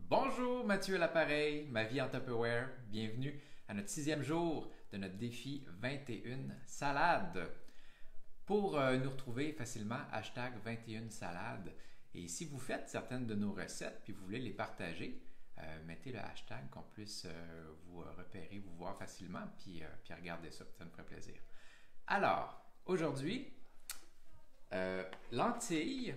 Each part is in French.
Bonjour, Mathieu à l'appareil, ma vie en Tupperware. Bienvenue à notre 6e jour de notre défi 21 salades. Pour nous retrouver facilement, hashtag 21 salades. Et si vous faites certaines de nos recettes puis vous voulez les partager, mettez le hashtag qu'on puisse vous repérer, vous voir facilement puis regarder ça, ça nous ferait plaisir. Alors, aujourd'hui, lentilles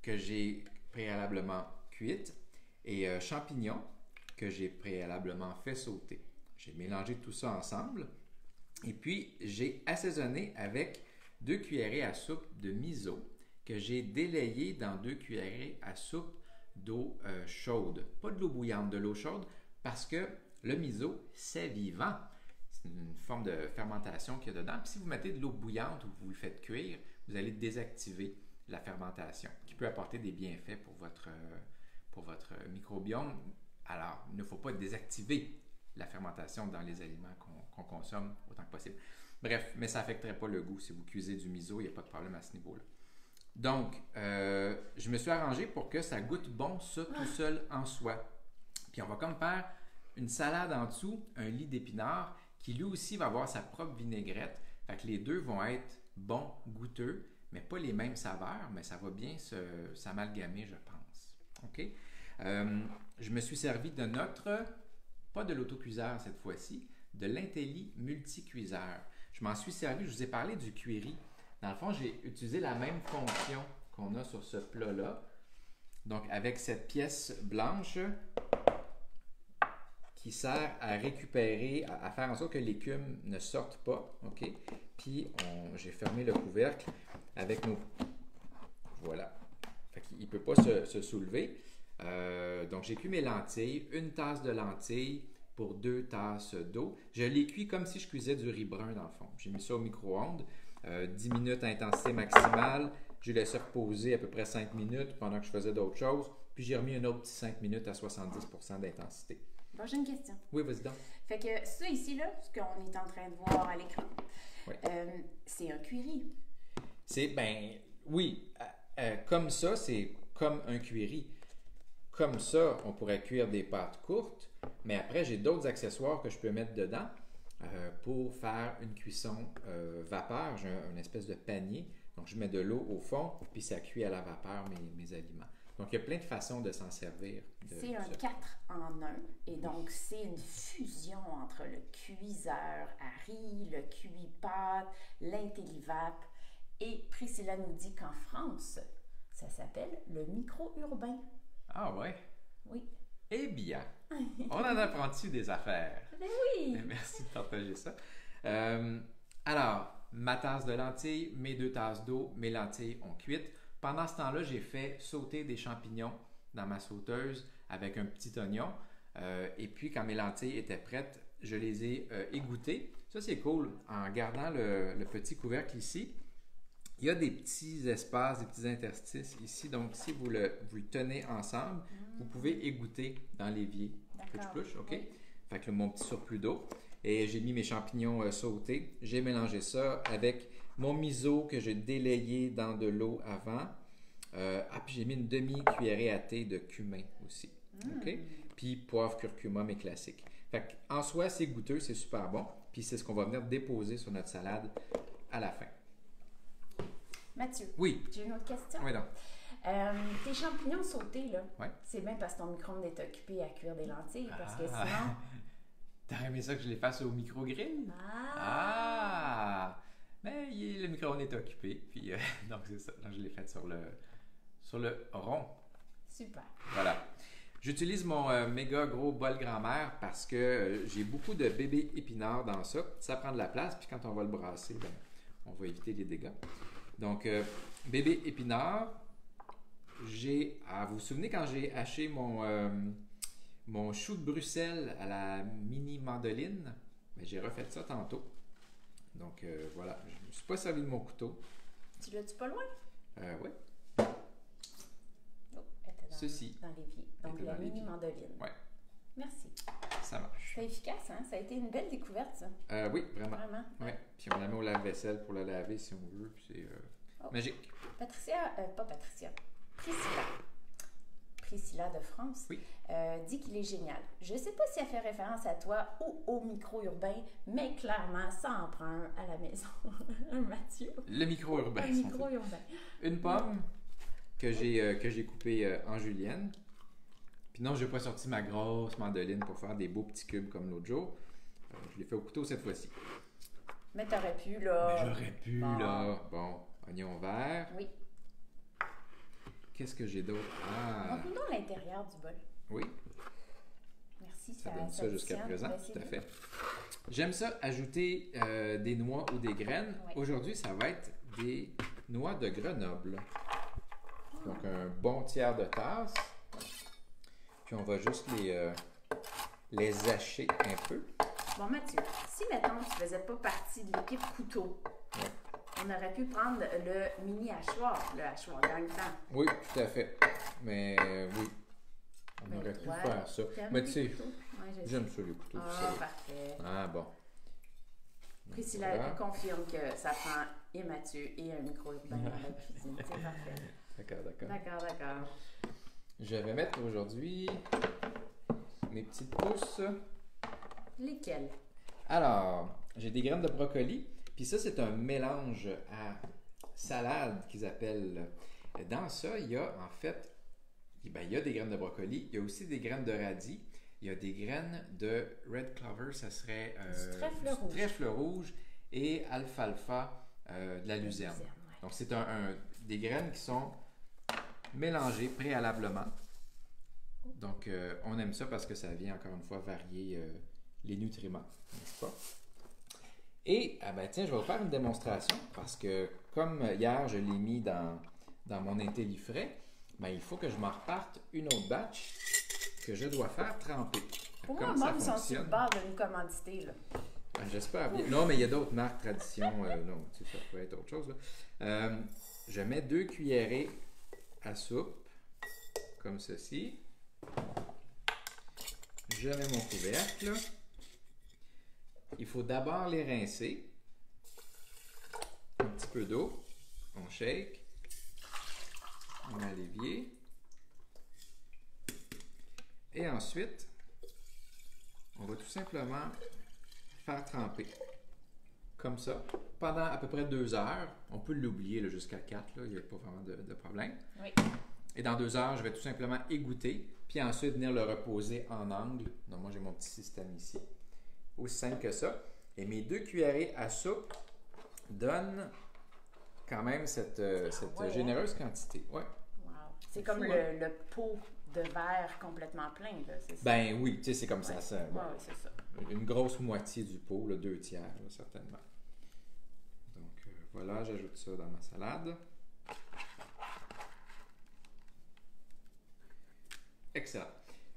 que j'ai préalablement cuites et champignons que j'ai préalablement fait sauter. J'ai mélangé tout ça ensemble et puis j'ai assaisonné avec 2 cuillerées à soupe de miso que j'ai délayé dans 2 cuillerées à soupe d'eau chaude. Pas de l'eau bouillante, de l'eau chaude parce que le miso, c'est vivant. C'est une forme de fermentation qu'il y a dedans. Puis si vous mettez de l'eau bouillante ou vous le faites cuire, vous allez désactiver la fermentation qui peut apporter des bienfaits pour votre microbiome. Alors, il ne faut pas désactiver la fermentation dans les aliments qu'on consomme autant que possible. Bref, mais ça n'affecterait pas le goût. Si vous cuisez du miso, il n'y a pas de problème à ce niveau-là. Donc, je me suis arrangé pour que ça goûte bon, ça, tout seul en soi. Puis on va comme faire une salade en dessous, un lit d'épinards, qui lui aussi va avoir sa propre vinaigrette. Fait que les deux vont être bons, goûteux, mais pas les mêmes saveurs, mais ça va bien s'amalgamer, je pense. OK? Je me suis servi de pas de l'autocuiseur cette fois-ci, de l'Intelli multicuiseur. Je m'en suis servi, je vous ai parlé du Cuiry. Dans le fond, j'ai utilisé la même fonction qu'on a sur ce plat-là. Donc, avec cette pièce blanche qui sert à récupérer, à faire en sorte que l'écume ne sorte pas. OK? Puis, j'ai fermé le couvercle avec nos... Voilà. Fait qu'il ne peut pas se soulever. Donc, j'ai cuit mes lentilles, 1 tasse de lentilles pour 2 tasses d'eau. Je l'ai cuit comme si je cuisais du riz brun dans le fond. J'ai mis ça au micro-ondes, 10 minutes à intensité maximale. J'ai laissé reposer à peu près 5 minutes pendant que je faisais d'autres choses. Puis j'ai remis un autre petit 5 minutes à 70% d'intensité. Bon, j'ai une question. Oui, vas-y donc. Fait que ça ici, là, ce qu'on est en train de voir à l'écran, Oui. C'est un Cuiry. Oui, comme ça, c'est comme un Cuiry. Comme ça, on pourrait cuire des pâtes courtes, mais après, j'ai d'autres accessoires que je peux mettre dedans pour faire une cuisson vapeur. J'ai une espèce de panier. Donc, je mets de l'eau au fond, puis ça cuit à la vapeur mes aliments. Donc, il y a plein de façons de s'en servir. C'est un 4 en 1. Et donc, c'est une fusion entre le cuiseur à riz, le cuit-pâte, l'Intellivap. Et Priscilla nous dit qu'en France, ça s'appelle le micro-urbain. Ah ouais? Oui. Eh bien, on en apprend-tu des affaires? Ben oui! Merci de partager ça. Alors, ma tasse de lentilles, mes 2 tasses d'eau, mes lentilles ont cuit. Pendant ce temps-là, j'ai fait sauter des champignons dans ma sauteuse avec un petit oignon. Et puis, quand mes lentilles étaient prêtes, je les ai égouttées. Ça, c'est cool. En gardant le petit couvercle ici, il y a des petits espaces, des petits interstices ici. Donc, si vous le tenez ensemble, vous pouvez égoutter dans l'évier. Plouche, OK? Oui. Fait que mon petit surplus d'eau. Et j'ai mis mes champignons sautés. J'ai mélangé ça avec mon miso que j'ai délayé dans de l'eau avant. Puis j'ai mis une demi-cuillerée à thé de cumin aussi. OK? Puis poivre, curcuma, mes classiques. Fait en soi, c'est goûteux, c'est super bon. Puis c'est ce qu'on va venir déposer sur notre salade à la fin. Mathieu, Oui. j'ai une autre question. Oui, donc. Tes champignons sautés, là, Ouais. c'est bien parce que ton micro-ondes est occupé à cuire des lentilles, parce que sinon... T'aurais aimé ça que je les fasse au micro-grill? Mais le micro-ondes est occupé, puis donc c'est ça. Donc, je l'ai fait sur le rond. Super. Voilà. J'utilise mon méga gros bol grand-mère parce que j'ai beaucoup de bébés épinards dans ça. Ça prend de la place, puis quand on va le brasser, ben, on va éviter les dégâts. Donc, bébé épinard, vous vous souvenez quand j'ai haché mon chou de Bruxelles à la mini mandoline? Ben, j'ai refait ça tantôt. Donc, voilà. Je ne me suis pas servi de mon couteau. Tu l'as-tu pas loin? Oui. Oh, elle était Ceci. dans l'évier. Donc, la mini mandoline. Oui. Merci. Ça marche. C'est efficace, hein? Ça a été une belle découverte, ça. Oui, vraiment. Vraiment. Oui. Puis on la met au lave-vaisselle pour la laver si on veut. Puis c'est magique. Pas Patricia. Priscilla. Priscilla de France, Oui. dit qu'il est génial. Je ne sais pas si elle fait référence à toi ou au micro urbain, mais clairement, ça en prend un à la maison. Mathieu. Le micro urbain. Un micro urbain. Une pomme que j'ai coupée en julienne. Puis non, je n'ai pas sorti ma grosse mandoline pour faire des beaux petits cubes comme l'autre jour. Je l'ai fait au couteau cette fois-ci. Mais t'aurais pu, là. Mais j'aurais pu, Bon. là. Bon, oignon vert. Oui. Qu'est-ce que j'ai d'autre? Ah, Montre-nous donc l'intérieur du bol. oui, Merci, ça donne ça jusqu'à additionne. présent, Ben, c'est tout à bon. fait. J'aime ça ajouter des noix ou des graines. Oui. Aujourd'hui, ça va être des noix de Grenoble. Donc, un bon tiers de tasse. Puis, on va juste les hacher un peu. Bon, Mathieu, si, mettons, tu faisais pas partie de l'équipe couteau, Ouais. on aurait pu prendre le mini hachoir, le hachoir gagne-temps. Oui, tout à fait. Mais oui, on Mais aurait pu toi, faire ça. t'aimes Mais les tu sais, couteaux? Ouais, je sais. j'aime ça, les couteaux. Ah, ça. parfait. Ah, bon. Priscilla Voilà. confirme que ça prend et Mathieu et un micro urbain dans la cuisine. C'est parfait. D'accord, d'accord. D'accord. Je vais mettre aujourd'hui mes petites pousses. Lesquels? Alors, j'ai des graines de brocoli. Puis ça, c'est un mélange à salade qu'ils appellent. Dans ça, il y a en fait, ben, il y a des graines de brocoli. Il y a aussi des graines de radis. Il y a des graines de red clover, ça serait Du trèfle rouge. trèfle rouge et alfalfa de la luzerne. Ouais. Donc, c'est des graines qui sont mélangées préalablement. Donc, on aime ça parce que ça vient encore une fois varier les nutriments, n'est-ce pas? Et, ah ben tiens, je vais vous faire une démonstration parce que, comme hier, je l'ai mis dans mon IntelliFrais, ben, il faut que je m'en reparte une autre batch que je dois faire tremper. Pour moi, Comment ça Mom sont sur le fonctionne? bord de nous commanditer, là. Ben, j'espère bien. Non, mais il y a d'autres marques tradition. Non, tu sais, ça peut être autre chose. Là. Je mets 2 cuillerées à soupe, comme ceci. Je mets mon couvercle. Il faut d'abord les rincer. Un petit peu d'eau. On shake. On met l'évier. Et ensuite, on va tout simplement faire tremper. Comme ça. Pendant à peu près 2 heures. On peut l'oublier là, jusqu'à 4. Là, il n'y a pas vraiment de problème. Oui. Et dans 2 heures, je vais tout simplement égoutter. Puis ensuite, venir le reposer en angle. Donc, moi, j'ai mon petit système ici. Aussi simple que ça. Et mes 2 cuillerées à soupe donnent quand même cette Ouais, généreuse quantité. Ouais. Wow. C'est comme fou, le pot de verre complètement plein, là, c'est ça? Ben oui, tu sais, c'est comme Ouais. ça. Bon, Ouais, c'est ça. une grosse moitié du pot, là, 2 tiers, là, certainement. Donc voilà, j'ajoute ça dans ma salade. Excellent.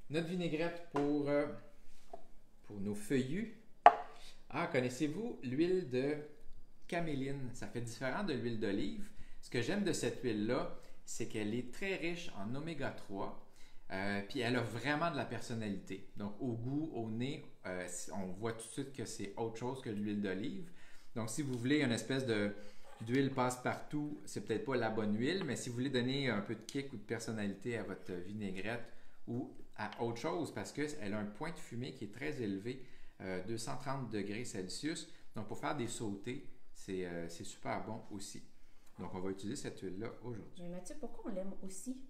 Notre vinaigrette pour nos feuillus. Ah, connaissez-vous l'huile de caméline? Ça fait différent de l'huile d'olive. Ce que j'aime de cette huile-là, c'est qu'elle est très riche en oméga 3. Puis elle a vraiment de la personnalité. Donc au goût, au nez, on voit tout de suite que c'est autre chose que l'huile d'olive. Donc si vous voulez une espèce d'huile passe-partout, c'est peut-être pas la bonne huile, mais si vous voulez donner un peu de kick ou de personnalité à votre vinaigrette ou à autre chose, parce qu'elle a un point de fumée qui est très élevé, 230 degrés Celsius. Donc pour faire des sautés, c'est super bon aussi. Donc on va utiliser cette huile-là aujourd'hui. Mais Mathieu, pourquoi on l'aime aussi?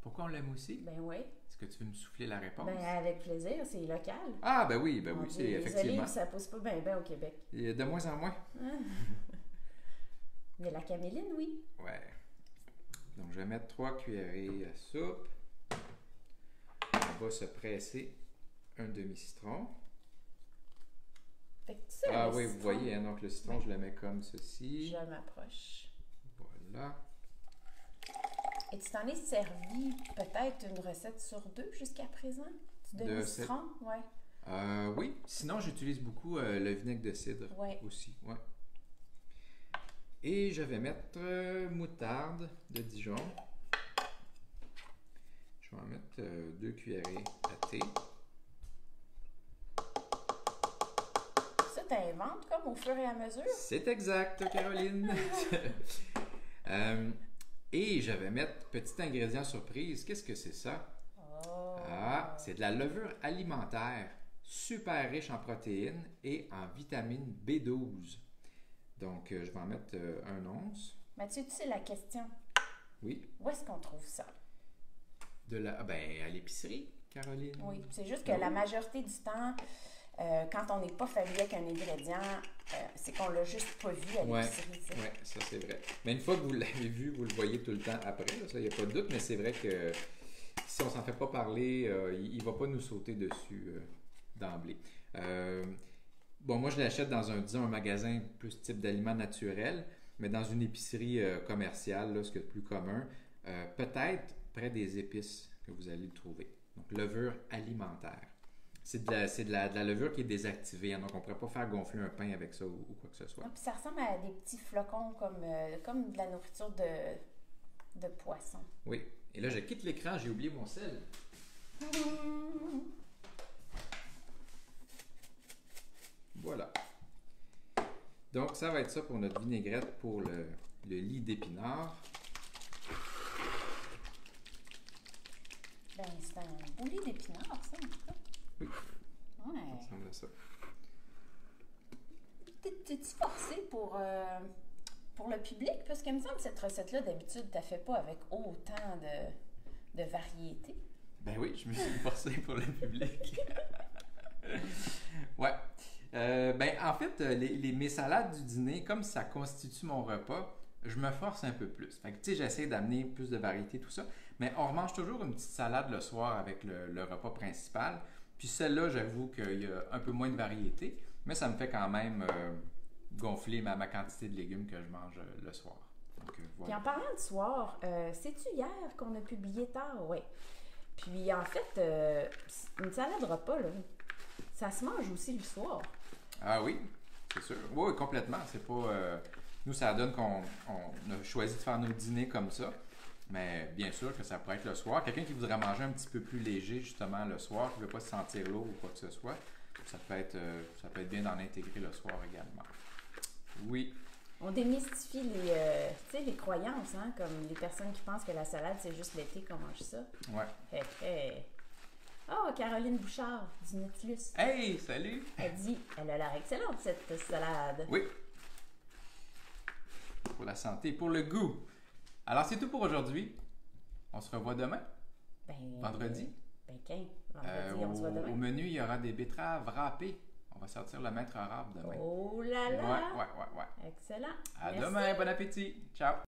Pourquoi on l'aime aussi? Ben oui. Est-ce que tu veux me souffler la réponse? Ben avec plaisir, c'est local. Ah, ben oui, Mon c'est Dieu, les effectivement. olives, ça pousse pas bien au Québec. Il y a de moins en moins. Mais la caméline, oui. Ouais. Donc, je vais mettre 3 cuillerées à soupe. On va se presser un demi-citron. Fait que tu sais, Ah le oui, vous citron, voyez, hein, donc le citron, je le mets comme ceci. Je m'approche. Voilà. Et tu t'en es servi peut-être une recette sur 2 jusqu'à présent? Du De demi-citron? Ouais. Oui, sinon, j'utilise beaucoup le vinaigre de cidre Ouais. aussi. Ouais. Et je vais mettre moutarde de Dijon. Je vais en mettre 2 cuillerées à thé. Ça, t'inventes comme au fur et à mesure? C'est exact, Caroline. Et je vais mettre petit ingrédient surprise. Qu'est-ce que c'est ça? Oh. Ah, c'est de la levure alimentaire, super riche en protéines et en vitamine B12. Donc, je vais en mettre 1 once. Mathieu, tu sais la question. Oui. Où est-ce qu'on trouve ça? À l'épicerie, Caroline. Oui, c'est juste que la majorité du temps, quand on n'est pas familier avec un ingrédient, c'est qu'on l'a juste pas vu à l'épicerie. Oui, ça c'est vrai. Mais une fois que vous l'avez vu, vous le voyez tout le temps après, là, ça, il n'y a pas de doute, mais c'est vrai que si on s'en fait pas parler, il ne va pas nous sauter dessus d'emblée. Bon, moi je l'achète dans disons, un magasin plus type d'aliments naturels, mais dans une épicerie commerciale, là, ce qui est le plus commun, peut-être près des épices que vous allez le trouver. Donc, levure alimentaire. C'est de la levure qui est désactivée, hein, donc on ne pourrait pas faire gonfler un pain avec ça ou quoi que ce soit. Ah, puis ça ressemble à des petits flocons comme de la nourriture de poisson. Oui. Et là, je quitte l'écran, j'ai oublié mon sel. Voilà. Donc, ça va être ça pour notre vinaigrette pour le lit d'épinards. Ben, c'est un beau lit d'épinards, ça, en tout cas. Oui. Ouais. Ça ressemble à ça. T'es-tu forcé pour le public? Parce qu'il me semble que cette recette-là, d'habitude, tu la fais pas avec autant de variété. Ben oui, je me suis forcé pour le public. Ouais. En fait, mes salades du dîner, comme ça constitue mon repas, je me force un peu plus. Fait que, tu sais, j'essaie d'amener plus de variété, tout ça. Mais on remange toujours une petite salade le soir avec le repas principal. Puis celle-là, j'avoue qu'il y a un peu moins de variété, mais ça me fait quand même gonfler ma quantité de légumes que je mange le soir. Donc, voilà. Puis en parlant de soir, c'est-tu hier qu'on a publié tard? Oui. Puis en fait, une salade repas, là, ça se mange aussi le soir. Ah oui, c'est sûr. Oui, complètement. C'est pas... nous, ça donne qu'on a choisi de faire nos dîners comme ça. Mais bien sûr que ça pourrait être le soir. Quelqu'un qui voudrait manger un petit peu plus léger, justement, le soir, qui ne veut pas se sentir lourd ou quoi que ce soit, ça peut être bien d'en intégrer le soir également. Oui. On démystifie les croyances, hein, comme les personnes qui pensent que la salade, c'est juste l'été qu'on mange ça. Ouais. Oh, Caroline Bouchard, du Nautilus. Hey, salut! Elle dit, elle a l'air excellente, cette salade. Oui. Pour la santé, pour le goût. Alors, c'est tout pour aujourd'hui. On se revoit demain, vendredi. Vendredi, on se voit demain. Au menu, il y aura des betteraves râpées. On va sortir le maître arabe demain. Oh là là! Ouais. Excellent. À Merci. demain, bon appétit. Ciao!